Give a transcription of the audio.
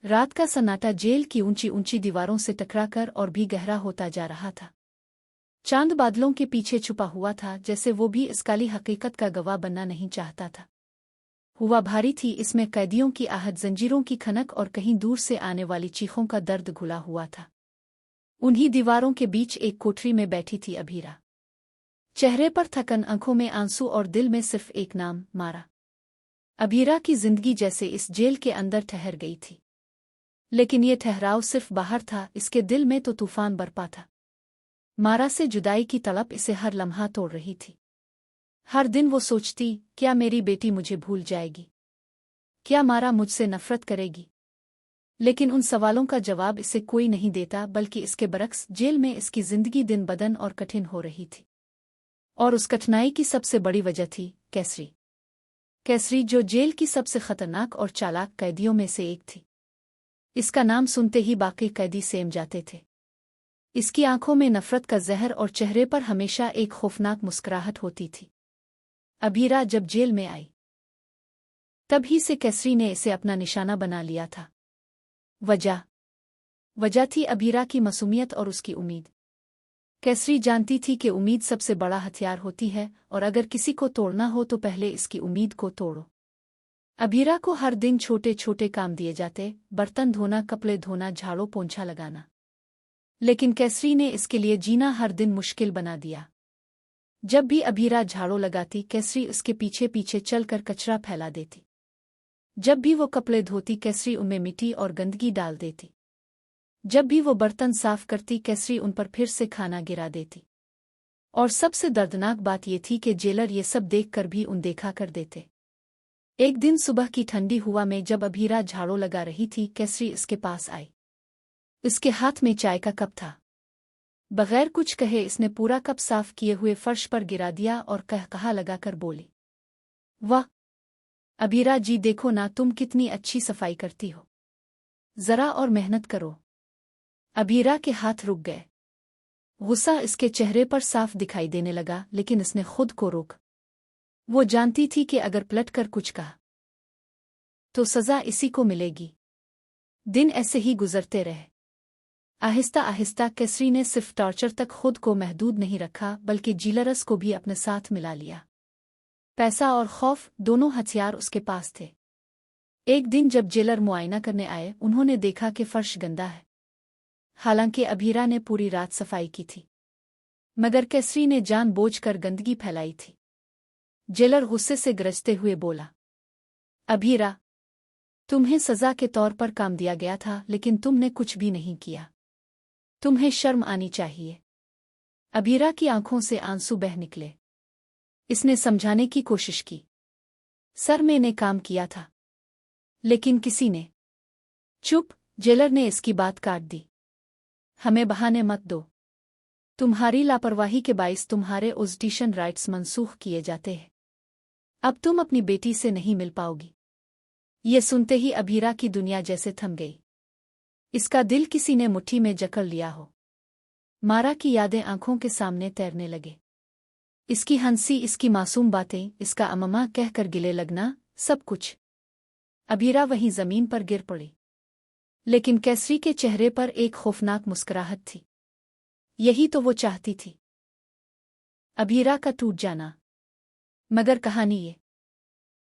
रात का सन्नाटा जेल की ऊंची ऊंची दीवारों से टकराकर और भी गहरा होता जा रहा था। चांद बादलों के पीछे छुपा हुआ था, जैसे वो भी इस काली हकीकत का गवाह बनना नहीं चाहता था। हुआ भारी थी, इसमें कैदियों की आहट, जंजीरों की खनक और कहीं दूर से आने वाली चीखों का दर्द घुला हुआ था। उन्हीं दीवारों के बीच एक कोठरी में बैठी थी अभीरा। चेहरे पर थकन, आंखों में आंसू और दिल में सिर्फ एक नाम, मारा। अभीरा की जिंदगी जैसे इस जेल के अंदर ठहर गई थी, लेकिन ये ठहराव सिर्फ बाहर था, इसके दिल में तो तूफान बरपा था। मारा से जुदाई की तड़प इसे हर लम्हा तोड़ रही थी। हर दिन वो सोचती, क्या मेरी बेटी मुझे भूल जाएगी? क्या मारा मुझसे नफरत करेगी? लेकिन उन सवालों का जवाब इसे कोई नहीं देता, बल्कि इसके बरक्स जेल में इसकी जिंदगी दिन बदन और कठिन हो रही थी। और उस कठिनाई की सबसे बड़ी वजह थी कैसरी। कैसरी, जो जेल की सबसे खतरनाक और चालाक कैदियों में से एक थी। इसका नाम सुनते ही बाकी कैदी सेम जाते थे। इसकी आंखों में नफरत का जहर और चेहरे पर हमेशा एक खौफनाक मुस्कुराहट होती थी। अभीरा जब जेल में आई, तभी से कैसरी ने इसे अपना निशाना बना लिया था। वजह थी अभीरा की मासूमियत और उसकी उम्मीद। कैसरी जानती थी कि उम्मीद सबसे बड़ा हथियार होती है, और अगर किसी को तोड़ना हो तो पहले इसकी उम्मीद को तोड़ो। अभीरा को हर दिन छोटे छोटे काम दिए जाते, बर्तन धोना, कपड़े धोना, झाड़ू पोंछा लगाना। लेकिन कैसरी ने इसके लिए जीना हर दिन मुश्किल बना दिया। जब भी अभीरा झाड़ू लगाती, कैसरी उसके पीछे पीछे चलकर कचरा फैला देती। जब भी वो कपड़े धोती, कैसरी उनमें मिट्टी और गंदगी डाल देती। जब भी वो बर्तन साफ करती, कैसरी उन पर फिर से खाना गिरा देती। और सबसे दर्दनाक बात ये थी कि जेलर ये सब देखकर भी उनदेखा कर देते। एक दिन सुबह की ठंडी हवा में जब अभीरा झाड़ू लगा रही थी, कैसरी इसके पास आई। इसके हाथ में चाय का कप था। बगैर कुछ कहे इसने पूरा कप साफ किए हुए फर्श पर गिरा दिया और कहा लगाकर बोली, वाह अभीरा जी, देखो ना तुम कितनी अच्छी सफाई करती हो, जरा और मेहनत करो। अभीरा के हाथ रुक गए। गुस्सा इसके चेहरे पर साफ दिखाई देने लगा, लेकिन इसने खुद को रोक। वो जानती थी कि अगर पलटकर कुछ कहा तो सजा इसी को मिलेगी। दिन ऐसे ही गुजरते रहे। आहिस्ता आहिस्ता कैसरी ने सिर्फ टॉर्चर तक खुद को महदूद नहीं रखा, बल्कि जिलरस को भी अपने साथ मिला लिया। पैसा और खौफ, दोनों हथियार उसके पास थे। एक दिन जब जेलर मुआयना करने आए, उन्होंने देखा कि फर्श गंदा है। हालांकि अभीरा ने पूरी रात सफाई की थी, मगर कैसरी ने जानबूझकर गंदगी फैलाई थी। जेलर गुस्से से गरजते हुए बोला, अभीरा, तुम्हें सजा के तौर पर काम दिया गया था, लेकिन तुमने कुछ भी नहीं किया। तुम्हें शर्म आनी चाहिए। अभीरा की आंखों से आंसू बह निकले। इसने समझाने की कोशिश की, सर मैंने काम किया था, लेकिन किसी ने। चुप, जेलर ने इसकी बात काट दी। हमें बहाने मत दो। तुम्हारी लापरवाही के बाइस तुम्हारे ऑस्टिशन राइट्स मनसूख किए जाते हैं। अब तुम अपनी बेटी से नहीं मिल पाओगी। ये सुनते ही अभीरा की दुनिया जैसे थम गई। इसका दिल किसी ने मुट्ठी में जकड़ लिया हो। मारा की यादें आंखों के सामने तैरने लगे। इसकी हंसी, इसकी मासूम बातें, इसका अम्मा कहकर गिले लगना, सब कुछ। अभीरा वहीं जमीन पर गिर पड़ी, लेकिन कैसरी के चेहरे पर एक खौफनाक मुस्कुराहट थी। यही तो वो चाहती थी, अभीरा का टूट जाना। मगर कहानी ये